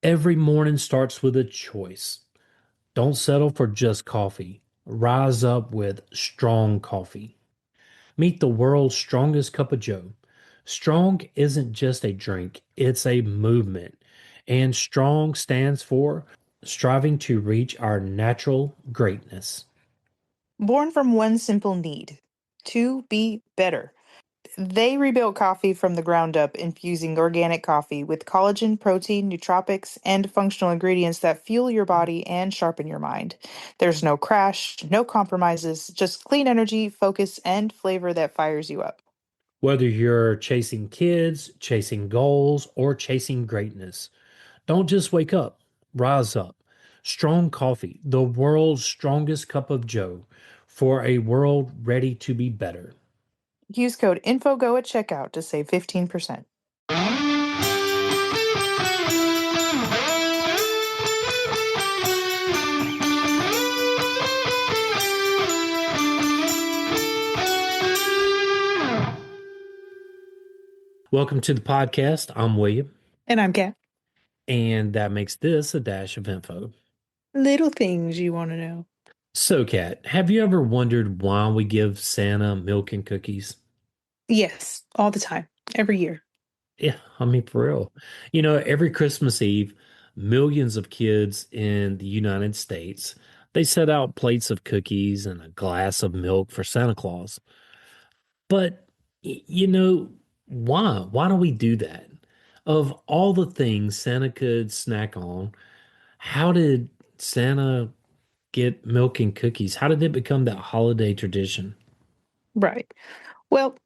Every morning starts with a choice. Don't settle for just coffee. Rise up with strong coffee. Meet the world's strongest cup of joe. Strong isn't just a drink, it's a movement. And strong stands for striving to reach our natural greatness. Born from one simple need to be better. They rebuilt coffee from the ground up, infusing organic coffee with collagen, protein, nootropics, and functional ingredients that fuel your body and sharpen your mind. There's no crash, no compromises, just clean energy, focus, and flavor that fires you up. Whether you're chasing kids, chasing goals, or chasing greatness, don't just wake up, rise up. Strong coffee, the world's strongest cup of joe, for a world ready to be better. Use code INFOGO at checkout to save 15%. Welcome to the podcast. I'm William, And I'm Kat. and that makes this a dash of info. Little things you want to know. So, Kat, have you ever wondered why we give Santa milk and cookies? Yes, all the time, every year. Yeah, I mean, for real. Every Christmas Eve, millions of kids in the United States, they set out plates of cookies and a glass of milk for Santa Claus. But, why? Why do we do that? Of all the things Santa could snack on, how did Santa get milk and cookies? How did it become that holiday tradition? Right. Well,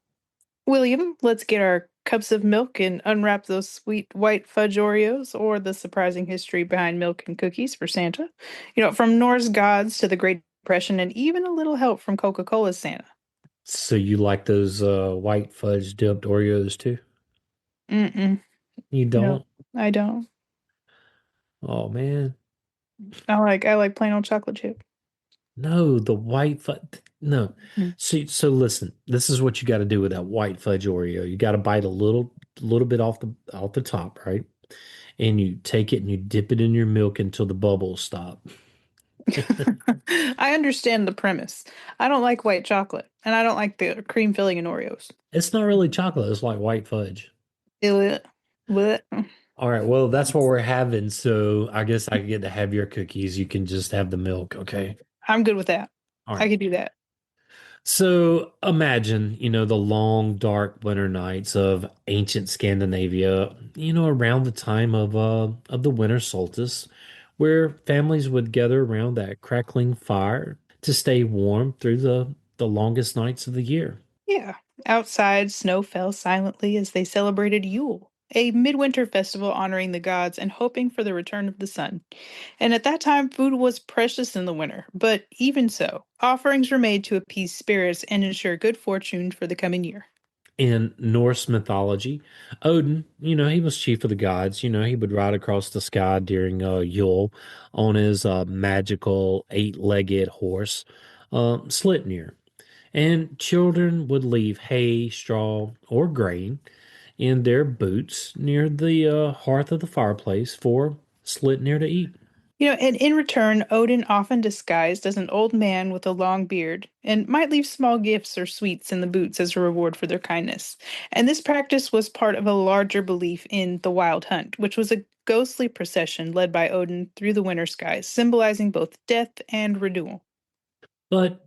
William, let's get our cups of milk and unwrap those sweet white fudge Oreos or the surprising history behind milk and cookies for Santa. From Norse gods to the Great Depression and even a little help from Coca-Cola's Santa. So you like those white fudge dipped Oreos too? Mm-mm. You No, don't? I don't. Oh man. I like plain old chocolate chip. No, the white fudge. No. Mm. So listen, this is what you got to do with that white fudge Oreo. You got to bite a little bit off the top, right? And you take it and you dip it in your milk until the bubbles stop. I understand the premise. I don't like white chocolate, and I don't like the cream filling in Oreos. It's not really chocolate, it's like white fudge. Blech. Blech. All right, well, that's what we're having. So I guess I get to have your cookies. You can just have the milk, okay? I'm good with that. All I right. could do that. So imagine, the long, dark winter nights of ancient Scandinavia, around the time of the winter solstice, where families would gather around that crackling fire to stay warm through the longest nights of the year. Yeah. Outside, snow fell silently as they celebrated Yule, a midwinter festival honoring the gods and hoping for the return of the sun. And at that time, food was precious in the winter, but even so, offerings were made to appease spirits and ensure good fortune for the coming year. In Norse mythology, Odin, he was chief of the gods. He would ride across the sky during Yule on his magical eight-legged horse, Sleipnir. And children would leave hay, straw, or grain in their boots near the hearth of the fireplace for Sleipnir to eat. And in return, Odin, often disguised as an old man with a long beard, and might leave small gifts or sweets in the boots as a reward for their kindness. And this practice was part of a larger belief in the Wild Hunt, which was a ghostly procession led by Odin through the winter skies, symbolizing both death and renewal. But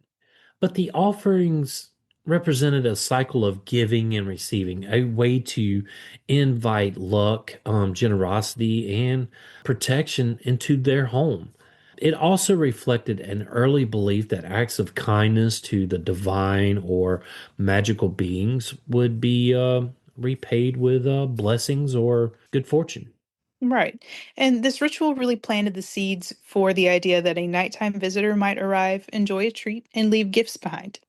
But the offerings represented a cycle of giving and receiving, a way to invite luck, generosity, and protection into their home. It also reflected an early belief that acts of kindness to the divine or magical beings would be repaid with blessings or good fortune. Right. And this ritual really planted the seeds for the idea that a nighttime visitor might arrive, enjoy a treat, and leave gifts behind.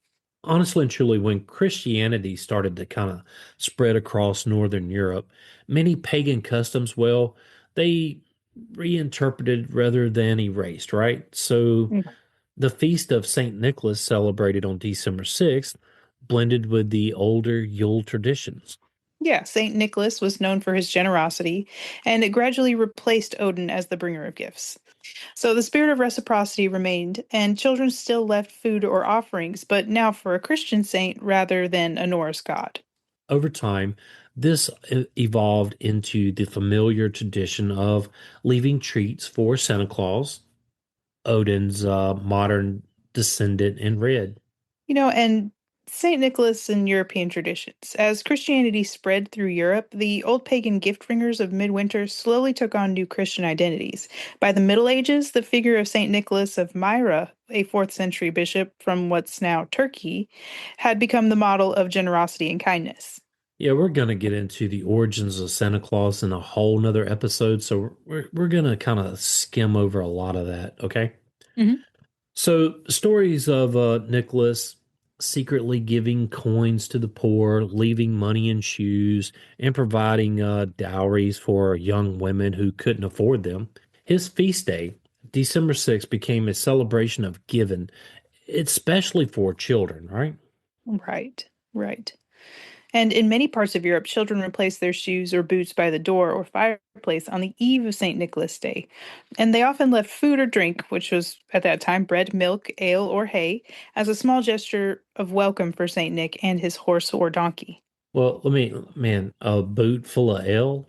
Honestly and truly, when Christianity started to kind of spread across Northern Europe, many pagan customs, well, they reinterpreted rather than erased, right? So the feast of St. Nicholas, celebrated on December 6th, blended with the older Yule traditions. Yeah, Saint Nicholas was known for his generosity, and it gradually replaced Odin as the bringer of gifts. So the spirit of reciprocity remained, and children still left food or offerings, but now for a Christian saint rather than a Norse god. Over time, this evolved into the familiar tradition of leaving treats for Santa Claus, Odin's modern descendant in red. And St. Nicholas and European traditions. As Christianity spread through Europe, the old pagan gift bringers of midwinter slowly took on new Christian identities. By the Middle Ages, the figure of St. Nicholas of Myra, a 4th century bishop from what's now Turkey, had become the model of generosity and kindness. Yeah, we're gonna get into the origins of Santa Claus in a whole nother episode, so we're gonna kind of skim over a lot of that, okay? Mhm. So stories of Nicholas secretly giving coins to the poor, leaving money in shoes, and providing dowries for young women who couldn't afford them. His feast day, December 6th, became a celebration of giving, especially for children, right? Right, right. And in many parts of Europe, children replace their shoes or boots by the door or fireplace on the eve of St. Nicholas Day. And they often left food or drink, which was at that time bread, milk, ale, or hay, as a small gesture of welcome for St. Nick and his horse or donkey. Well, man, a boot full of ale?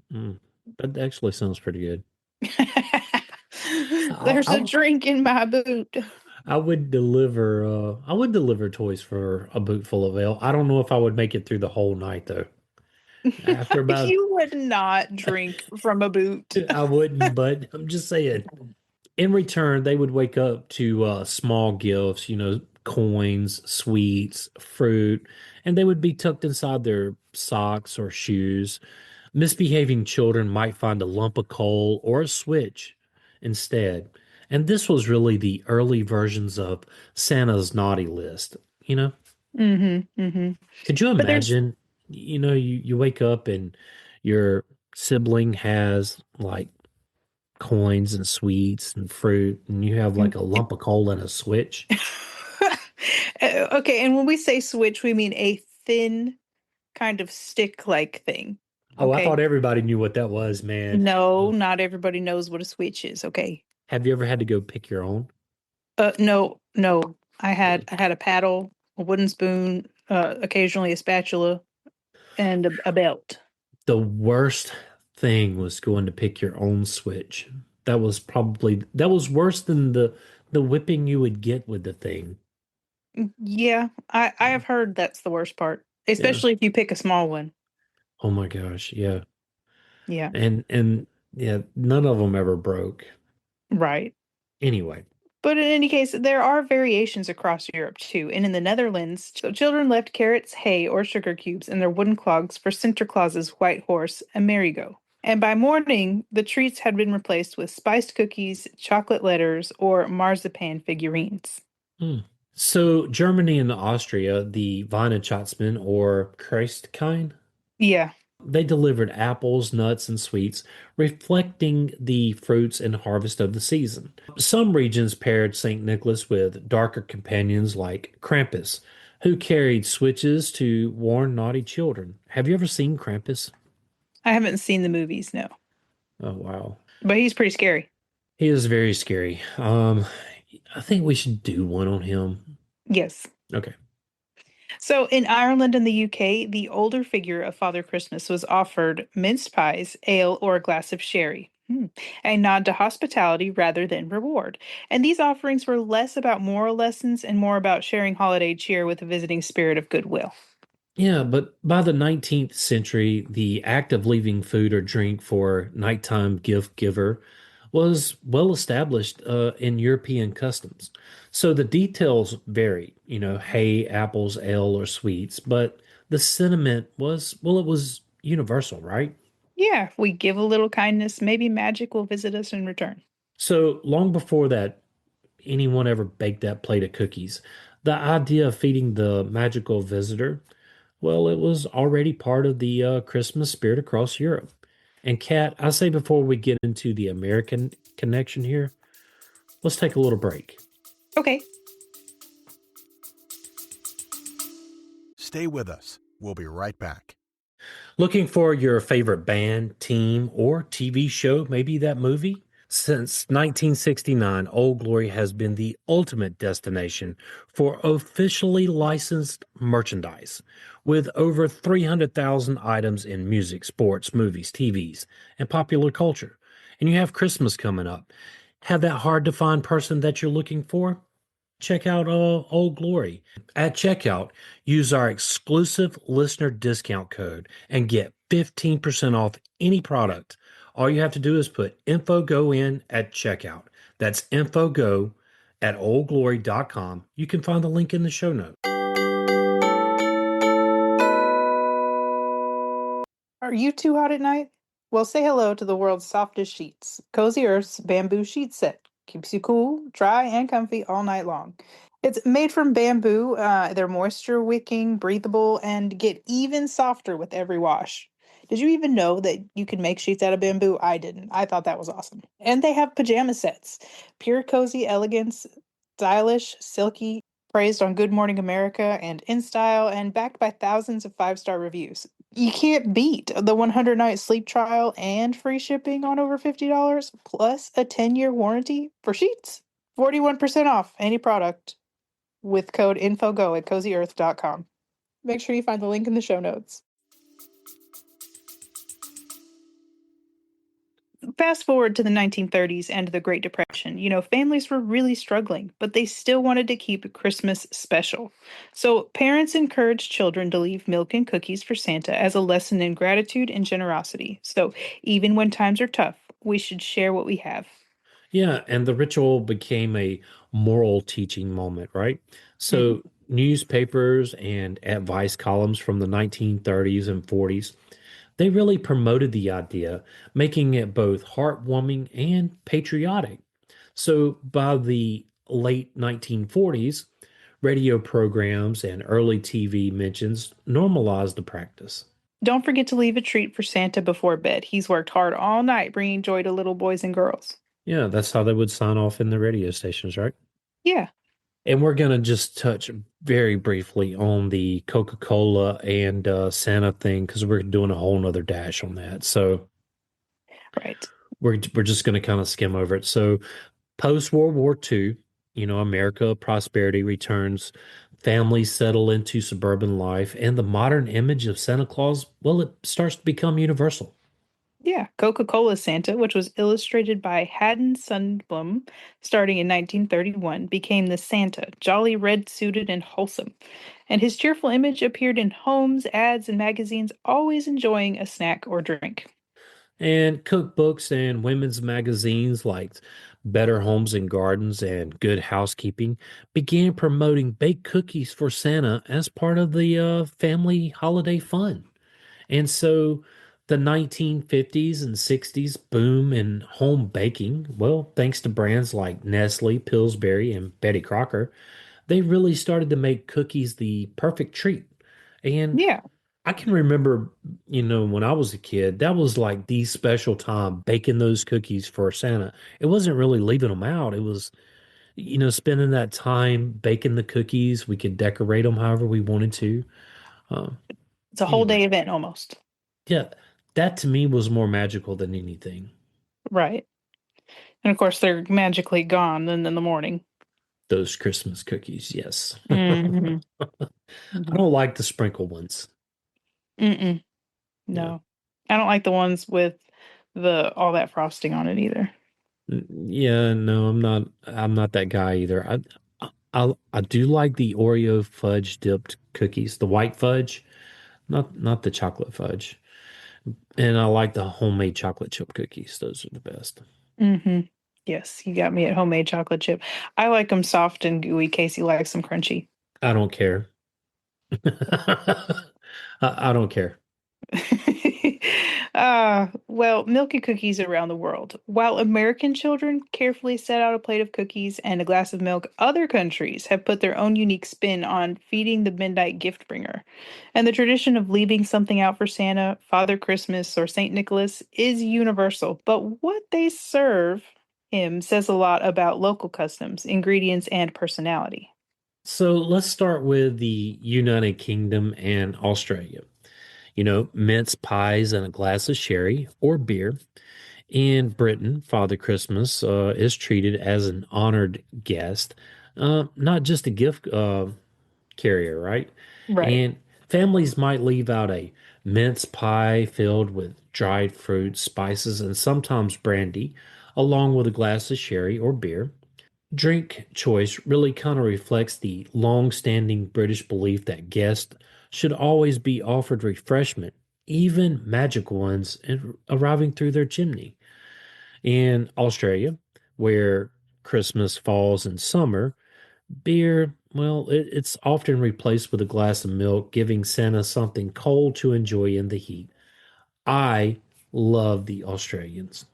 Mm, that actually sounds pretty good. I, There's a I, drink in my boot. I would deliver toys for a boot full of ale. I don't know if I would make it through the whole night though. After about, You would not drink from a boot. I wouldn't, but I'm just saying. In return, they would wake up to small gifts, coins, sweets, fruit, and they would be tucked inside their socks or shoes. Misbehaving children might find a lump of coal or a switch instead. And this was really the early versions of Santa's naughty list. You know, Mm-hmm. could you But there's imagine, you wake up and your sibling has like coins and sweets and fruit, and you have like a lump of coal and a switch? Okay, and when we say switch, we mean a thin kind of stick-like thing. Oh, I Okay. thought everybody knew what that was, man. No, not everybody knows what a switch is. Okay. Have you ever had to go pick your own? No, no. I Yeah. had I had a paddle, a wooden spoon, occasionally a spatula, and a belt. The worst thing was going to pick your own switch. That was worse than the whipping you would get with the thing. Yeah, I have heard that's the worst part, Yeah. especially if you pick a small one. Oh my gosh. Yeah. Yeah, And yeah, none of them ever broke. right. Anyway. But in any case, there are variations across Europe too. And in the Netherlands, children left carrots, hay, or sugar cubes in their wooden clogs for Sinterklaas's white horse, a merry-go. And by morning, the treats had been replaced with spiced cookies, chocolate letters, or marzipan figurines. Hmm. So Germany and Austria, the Weihnachtssmann or Christkind, Yeah. they delivered apples, nuts, and sweets, reflecting the fruits and harvest of the season. Some regions paired St. Nicholas with darker companions like Krampus, who carried switches to warn naughty children. Have you ever seen Krampus? I haven't seen the movies, no. Oh, wow. But he's pretty scary. He is very scary. I think we should do one on him. Yes. Okay. So in Ireland and the UK, the older figure of Father Christmas was offered minced pies, ale, or a glass of sherry. A nod to hospitality rather than reward. And these offerings were less about moral lessons and more about sharing holiday cheer with a visiting spirit of goodwill. Yeah, but by the 19th century, the act of leaving food or drink for nighttime gift giver was well established in European customs. So the details vary, hay, apples, ale, or sweets, but the sentiment was, well, it was universal, right? Yeah, if we give a little kindness, maybe magic will visit us in return. So long before that, anyone ever baked that plate of cookies, the idea of feeding the magical visitor, well, it was already part of the Christmas spirit across Europe. And Kat, I say before we get into the American connection here, let's take a little break. Okay. Stay with us. We'll be right back. Looking for your favorite band, team, or TV show, maybe that movie? Since 1969, Old Glory has been the ultimate destination for officially licensed merchandise, with over 300,000 items in music, sports, movies, TVs, and popular culture. And you have Christmas coming up. Have that hard to find person that you're looking for? Check out Old Glory. At checkout, use our exclusive listener discount code and get 15% off any product. All you have to do is put InfoGo in at checkout. That's InfoGo at oldglory.com. You can find the link in the show notes. Are you too hot at night? Well, say hello to the world's softest sheets. Cozy Earth's bamboo sheet set keeps you cool, dry, and comfy all night long. It's made from bamboo. They're moisture wicking, breathable, and get even softer with every wash. Did you even know that you can make sheets out of bamboo? I didn't. I thought that was awesome. And they have pajama sets. Pure cozy elegance, stylish, silky, praised on Good Morning America and in style, and backed by thousands of five-star reviews. You can't beat the 100-night sleep trial and free shipping on over $50 plus a 10-year warranty for sheets. 41% off any product with code INFOGO at CozyEarth.com. Make sure you find the link in the show notes. Fast forward to the 1930s and the Great Depression. Families were really struggling, but they still wanted to keep Christmas special. So parents encouraged children to leave milk and cookies for Santa as a lesson in gratitude and generosity. So even when times are tough, we should share what we have. Yeah, and the ritual became a moral teaching moment, right? Mhm. So newspapers and advice columns from the 1930s and 40s, they really promoted the idea, making it both heartwarming and patriotic. So by the late 1940s, radio programs and early TV mentions normalized the practice. Don't forget to leave a treat for Santa before bed. He's worked hard all night bringing joy to little boys and girls. Yeah, that's how they would sign off in the radio stations, right? Yeah, And we're going to just touch very briefly on the Coca-Cola and Santa thing because we're doing a whole nother dash on that. So right. we're just going to kind of skim over it. So post World War II, America prosperity returns, families settle into suburban life, and the modern image of Santa Claus, well, it starts to become universal. Yeah, Coca-Cola Santa, which was illustrated by Haddon Sundblom starting in 1931, became the Santa, jolly red-suited and wholesome. And his cheerful image appeared in homes, ads, and magazines, always enjoying a snack or drink. And cookbooks and women's magazines like Better Homes and Gardens and Good Housekeeping began promoting baked cookies for Santa as part of the family holiday fun. And so the 1950s and 60s boom in home baking, well, thanks to brands like Nestle, Pillsbury, and Betty Crocker, they really started to make cookies the perfect treat. And Yeah, I can remember, when I was a kid, that was like the special time baking those cookies for Santa. It wasn't really leaving them out. It was, spending that time baking the cookies. We could decorate them however we wanted to. Um, it's a whole anyway, day event almost. yeah, that to me was more magical than anything. Right. And of course, they're magically gone then in the morning. Those Christmas cookies, yes. Mm-hmm. I don't like the sprinkle ones. Mm-mm. Yeah. No. I don't like the ones with the all that frosting on it either. Yeah, no, I'm not that guy either. I do like the Oreo fudge dipped cookies, the white fudge, not the chocolate fudge. And I like the homemade chocolate chip cookies. Those are the best. Mm-hmm. Yes, you got me at homemade chocolate chip. I like them soft and gooey. Casey likes them crunchy. I don't care. I don't care. Well, milk and cookies around the world. While American children carefully set out a plate of cookies and a glass of milk, other countries have put their own unique spin on feeding the midnight gift bringer. And the tradition of leaving something out for Santa, Father Christmas, or Saint Nicholas is universal. But what they serve him says a lot about local customs, ingredients, and personality. So let's start with the United Kingdom and Australia. Mince pies and a glass of sherry or beer. In Britain, Father Christmas is treated as an honored guest, not just a gift carrier, right? Right. And families might leave out a mince pie filled with dried fruits, spices, and sometimes brandy, along with a glass of sherry or beer. Drink choice really kind of reflects the long-standing British belief that guests should always be offered refreshment, even magic ones, arriving through their chimney. In Australia, where Christmas falls in summer, beer, well, it's often replaced with a glass of milk, giving Santa something cold to enjoy in the heat. I love the Australians.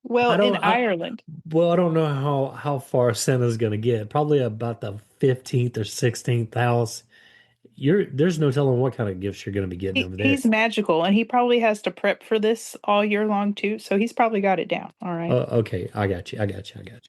Well, I in don't, I, Ireland, well, I don't know how far Santa's gonna get. Probably about the 15th or 16th house. There's no telling what kind of gifts you're gonna be getting over there. he's magical and he probably has to prep for this all year long too. So he's probably got it down. All right. Okay, I got you. I got you. I got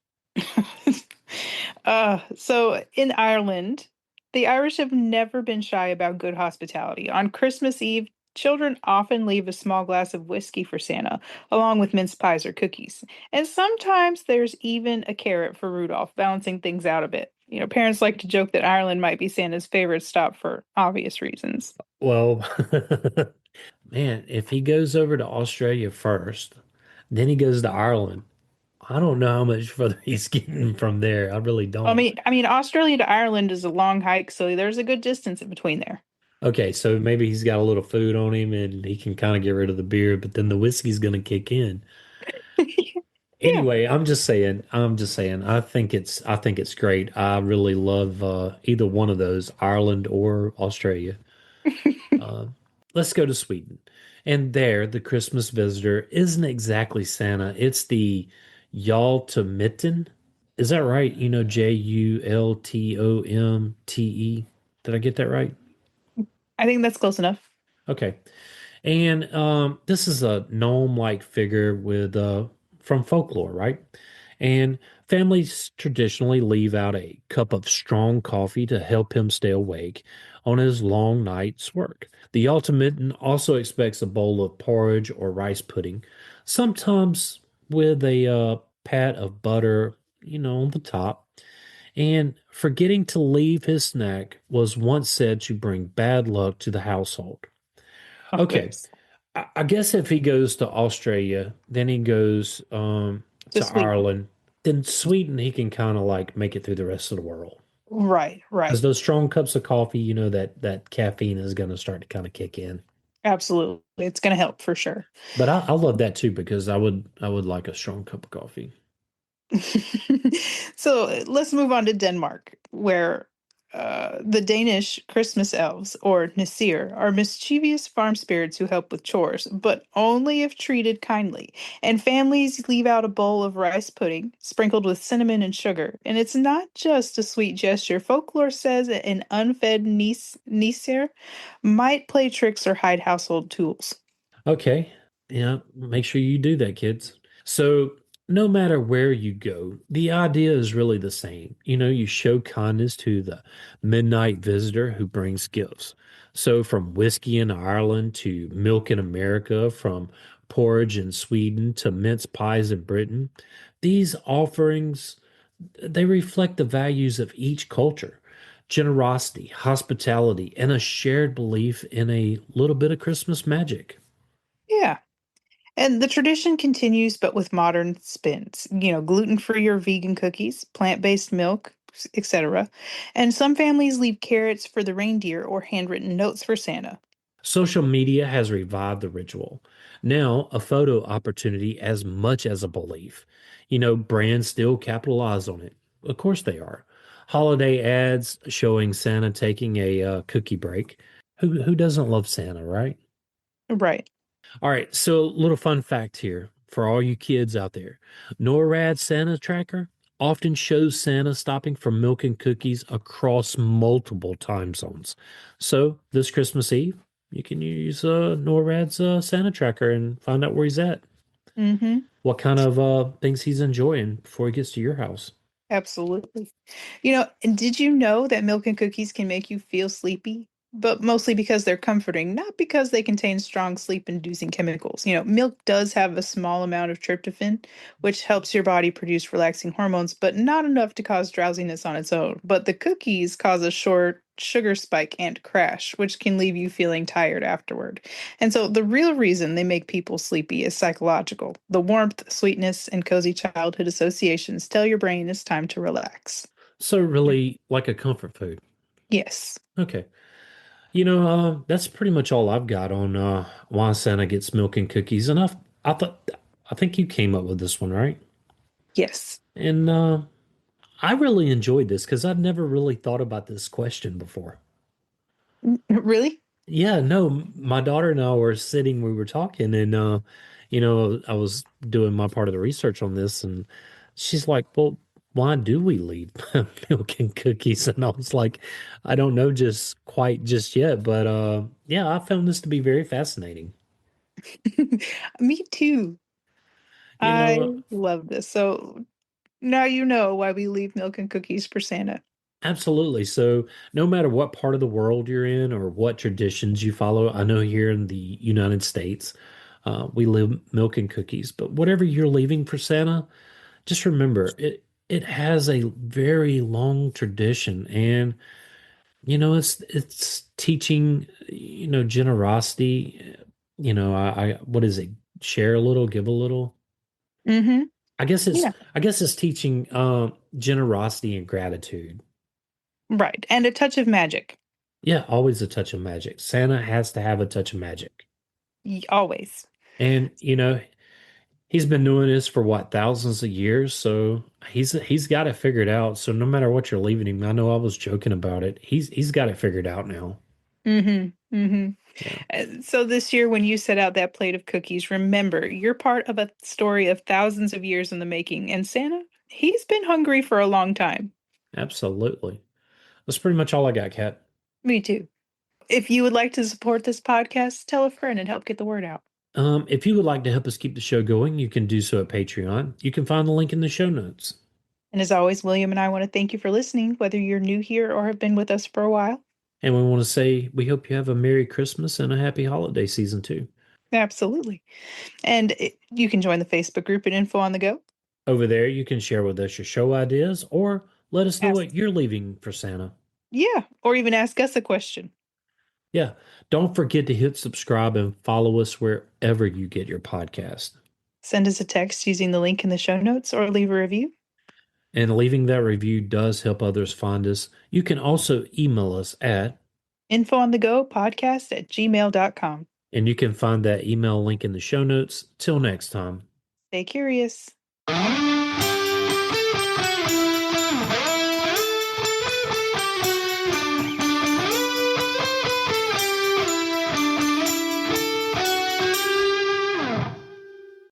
So in Ireland, the Irish have never been shy about good hospitality. On Christmas Eve, children often leave a small glass of whiskey for Santa, along with mince pies or cookies. And sometimes there's even a carrot for Rudolph, balancing things out a bit. Parents like to joke that Ireland might be Santa's favorite stop for obvious reasons. you. Well, man, if he goes over to Australia first, then he goes to Ireland. I don't know how much further he's getting from there. I really I don't. mean, I mean, Australia to Ireland is a long hike, so there's a good distance in between there. Okay, so maybe he's got a little food on him and he can kind of get rid of the beer, but then the whiskey's gonna kick in. Yeah. Anyway, I'm just saying, I think it's great. I really love either one of those, Ireland or Australia. Uh, let's go to Sweden. And there, the Christmas visitor isn't exactly Santa. It's the Jultomitten. Is that right? Jultomte. Did I get that right? I think that's close enough. Okay. And this is a gnome-like figure with from folklore, right? And families traditionally leave out a cup of strong coffee to help him stay awake on his long night's work. The ultimate also expects a bowl of porridge or rice pudding, sometimes with a pat of butter, on the top. And forgetting to leave his snack was once said to bring bad luck to the household. Oh, Okay, goodness. I guess if he goes to Australia, then he goes to Just Sweden. Ireland, then Sweden, he can kind of like make it through the rest of the world. Right, Because right. those strong cups of coffee, that caffeine is going to start to kind of kick in. Absolutely. It's going to help for sure. But I love that too because I would like a strong cup of coffee. So let's move on to Denmark, where the Danish Christmas elves, or Nisir, are mischievous farm spirits who help with chores, but only if treated kindly. And families leave out a bowl of rice pudding sprinkled with cinnamon and sugar. And it's not just a sweet gesture. Folklore says that an unfed Nisir might play tricks or hide household tools. Okay. Yeah, make sure you do that, kids. So, no matter where you go, the idea is really the same. You show kindness to the midnight visitor who brings gifts. So, from whiskey in Ireland to milk in America, from porridge in Sweden to mince pies in Britain, these offerings, they reflect the values of each culture. Generosity, hospitality, and a shared belief in a little bit of Christmas magic. Yeah. And the tradition continues, but with modern spins, gluten-free or vegan cookies, plant-based milk, etc. And some families leave carrots for the reindeer or handwritten notes for Santa. Social media has revived the ritual. Now, a photo opportunity as much as a belief. Brands still capitalize on it. Of course they are. Holiday ads showing Santa taking a cookie break. Who doesn't love Santa, right? Right. All right, so little fun fact here for all you kids out there. NORAD Santa Tracker often shows Santa stopping for milk and cookies across multiple time zones. So this Christmas Eve, you can use NORAD's Santa Tracker and find out where he's at, Mm-hmm. what kind of things he's enjoying before he gets to your house. Absolutely. And did you know that milk and cookies can make you feel sleepy? but mostly because they're comforting, not because they contain strong sleep-inducing chemicals. Milk does have a small amount of tryptophan, which helps your body produce relaxing hormones, but not enough to cause drowsiness on its own. But the cookies cause a short sugar spike and crash, which can leave you feeling tired afterward. And so the real reason they make people sleepy is psychological. The warmth, sweetness, and cozy childhood associations tell your brain it's time to relax. So really like a comfort food. Yes. Okay. That's pretty much all I've got on why Santa gets milk and cookies. And I think you came up with this one, right? Yes. And I really enjoyed this because I've never really thought about this question before. Really? Yeah, no, my daughter and I were sitting, we were talking, and I was doing my part of the research on this, and she's like, "Well, why do we leave milk and cookies?" And I was like, "I don't know just quite just yet, but yeah, I found this to be very fascinating." Me too. You I know, love this. So now you know why we leave milk and cookies for Santa. absolutely. So, no matter what part of the world you're in or what traditions you follow, I know here in the United States, we live milk and cookies, but whatever you're leaving for Santa, just remember it has a very long tradition, and it's teaching generosity. I what is it? Share a little, give a little. Mm-hmm. Yeah. I guess it's teaching generosity and gratitude. Right. And a touch of magic. Yeah, always a touch of magic. Santa has to have a touch of magic. Always. And he's been doing this for what, thousands of years, so he's got it figured out. So no matter what you're leaving him, I know I was joking about it. He's got it figured out now. Mm-hmm. Mm-hmm. Yeah, So this year, when you set out that plate of cookies, remember you're part of a story of thousands of years in the making. And Santa, he's been hungry for a long time. absolutely. That's pretty much all I got, Kat. Me too. If you would like to support this podcast, tell a friend and help get the word out. If you would like to help us keep the show going, you can do so at Patreon. You can find the link in the show notes. And as always, William and I want to thank you for listening, whether you're new here or have been with us for a while. And we want to say we hope you have a Merry Christmas and a happy holiday season too. Absolutely. And you can join the Facebook group at Info on the Go. Over there, you can share with us your show ideas or let us know Ask, what you're leaving for Santa. yeah, or even ask us a question. Yeah, don't forget to hit subscribe and follow us wherever you get your podcast. Send us a text using the link in the show notes or leave a review. And leaving that review does help others find us. You can also email us Info on the Go podcast at gmail.com. and you can find that email link in the show notes. Till next time. Stay curious.